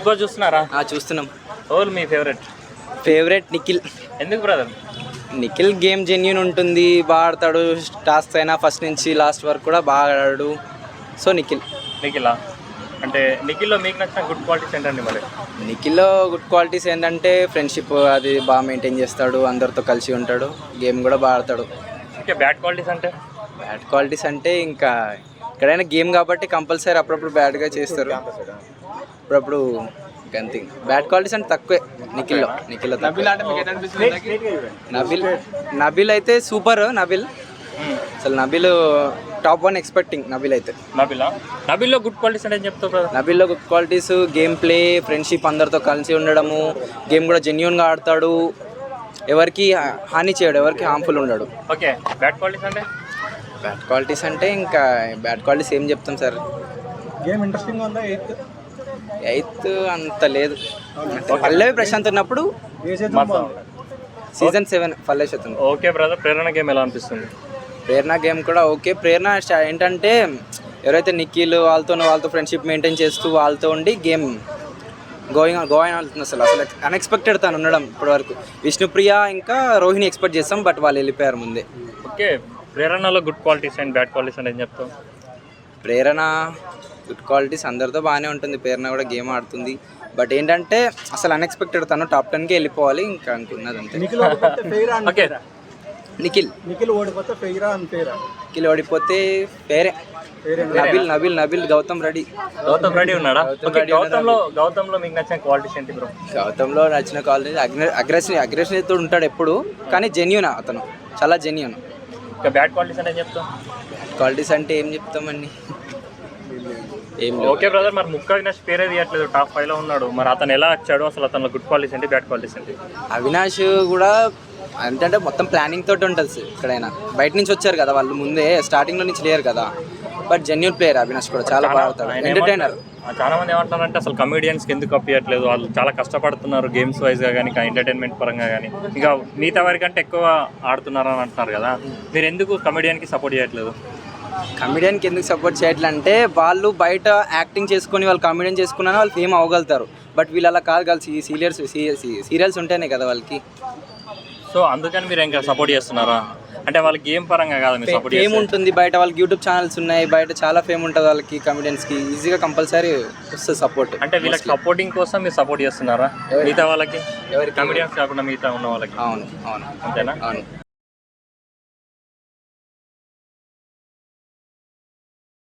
Big boss చూస్తున్నారా? చూస్తున్నాం. ఎవరు మీ ఫేవరెట్ నిఖిల్. ఎందుకు బ్రదర్? నిఖిల్ గేమ్ జెన్యూన్ ఉంటుంది, బాగా ఆడతాడు. టాస్క్ అయినా ఫస్ట్ నుంచి లాస్ట్ వరకు కూడా బాగా ఆడాడు. సో నిఖిలా అంటే నిఖిల్లో మీకు నచ్చిన గుడ్ క్వాలిటీస్ ఏంటండి మరి? నిఖిల్లో గుడ్ క్వాలిటీస్ ఏంటంటే ఫ్రెండ్షిప్ అది బాగా మెయింటైన్ చేస్తాడు, అందరితో కలిసి ఉంటాడు, గేమ్ కూడా బాగా ఆడతాడు. ఓకే, బ్యాడ్ క్వాలిటీస్ అంటే ఇంకా ఎక్కడైనా గేమ్ కాబట్టి కంపల్సరీ అప్పుడప్పుడు బ్యాడ్గా చేస్తారు, అప్పుడప్పుడు అంతే. బ్యాడ్ క్వాలిటీస్ అంటే తక్కువే నిఖిల్లో. నబిల్ అయితే సూపర్. అసలు నబిల్ టాప్ 1 ఎక్స్పెక్టింగ్. నబిల్లో గుడ్ క్వాలిటీస్ అంటే ఏం చెప్తావు? నబిల్లో good qualities game play, friendship, అందరితో కలిసి ఉండడము, గేమ్ కూడా జెన్యూన్గా ఆడతాడు, ఎవరికి హాని చేయడు, ఎవరికి హార్మ్ఫుల్ ఉండడు. ఓకే, బ్యాడ్ క్వాలిటీస్ అంటే ఇంకా బ్యాడ్ క్వాలిటీస్ ఏం చెప్తాం సార్? గేమ్ ఇంట్రెస్టింగ్గా ఉందా? ఎయిత్ అంత లేదు. పల్లవి ప్రశాంత్ ఉన్నప్పుడు సీజన్ 7 పల్లవి శాతం. ఓకే బ్రదర్, ప్రేరణ గేమ్ ఎలా అనిపిస్తుంది? ప్రేరణ గేమ్ కూడా ఓకే. ప్రేరణ ఏంటంటే ఎవరైతే నిఖిల్ వాళ్ళతో ఫ్రెండ్షిప్ మెయింటైన్ చేస్తూ వాళ్ళతో ఉండి గేమ్ గోయింగ్ అవుతుంది. అసలు అన్ఎక్స్పెక్టెడ్ తను ఉండడం ఇప్పటివరకు. విష్ణుప్రియ ఇంకా రోహిణి ఎక్స్పెక్ట్ చేస్తాం, బట్ వాళ్ళు వెళ్ళిపోయారు ముందే. ఓకే, ప్రేరణలో good qualities and bad qualities అంటే ఏం చెప్తాం? ప్రేరణ గుడ్ క్వాలిటీస్ అందరితో బాగానే ఉంటుంది. ప్రేరణ కూడా గేమ్ ఆడుతుంది, బట్ ఏంటంటే అసలు అన్ఎక్స్పెక్టెడ్ తను టాప్ 10కి వెళ్ళిపోవాలి ఇంకా అనుకున్నది అంతే. నిఖిల్ ఓడిపోతే ఫేరే. నబిల్ గౌతమ్ రెడ్డి ఉన్నాడా? గౌతంలో మీకు నచ్చిన క్వాలిటీస్ ఏంటి బ్రో? గౌతంలో నచ్చిన క్వాలిటీ అగ్రెసివ్ ఉంటాడు ఎప్పుడు, కానీ జెన్యూన్ అతను, చాలా జెన్యూన్. ఇంకా బ్యాడ్ క్వాలిటీస్ అంటే ఏం చెప్తాం? క్వాలిటీస్ అంటే ఏం చెప్తామండి, ఏం. ఓకే బ్రదర్, మరి ముక్క అవినాష్ పేరే తీయట్లేదు, టాప్ 5లో ఉన్నాడు. మరి అతను ఎలా వచ్చాడు? అసలు అతను గుడ్ క్వాలిటీస్ ఏంటి, బ్యాడ్ క్వాలిటీస్ ఏంటి? అవినాష్ కూడా అంటే మొత్తం ప్లానింగ్ తోటి ఉంటుంది. ఎక్కడైనా బయట నుంచి వచ్చారు కదా వాళ్ళు, ముందే స్టార్టింగ్లో నుంచి లేరు కదా, బట్ జెన్యూన్ ప్లేయర్ అవినాష్ కూడా చాలా బాగా ఆడతాడు, ఎంటర్టైనర్. చాలా మంది ఏమంటారంటే అసలు కమెడియన్స్కి ఎందుకు అప్పియట్లేదు, వాళ్ళు చాలా కష్టపడుతున్నారు గేమ్స్ వైజ్గా కానీ ఎంటర్టైన్మెంట్ పరంగా కానీ, ఇంకా మిగతా వారికంటే ఎక్కువ ఆడుతున్నారు అని అంటున్నారు కదా. మీరు ఎందుకు కమెడియన్కి సపోర్ట్ చేయట్లేదు? కమెడియన్కి ఎందుకు సపోర్ట్ చేయట్లంటే వాళ్ళు బయట యాక్టింగ్ చేసుకొని వాళ్ళు కమెడియన్ చేసుకున్నా వాళ్ళు ఫేమ్ అవ్వగలుగుతారు, బట్ వీళ్ళు అలా కాదు కలిసి సీరియల్స్ ఉంటేనే కదా వాళ్ళకి. సో అందుకని మీరు ఇంకా సపోర్ట్ చేస్తున్నారా? అంటే వాళ్ళకి గేమ్ పరంగా కాదు మీరు సపోర్ట్ ఫేమ్ ఉంటుంది బయట, వాళ్ళకి యూట్యూబ్ ఛానల్స్ ఉన్నాయి, బయట చాలా ఫేమ్ ఉంటుంది వాళ్ళకి. కమెడియన్స్కి ఈజీగా కంపల్సరీ వస్తుంది సపోర్ట్. అంటే వీళ్ళకి సపోర్టింగ్ కోసం మీరు సపోర్ట్ చేస్తున్నారా మిగతా వాళ్ళకి? ఎవరి కమెడియన్స్ కాకుండా మిగతా ఉన్న వాళ్ళకి? అవును అంతేనా? అవును.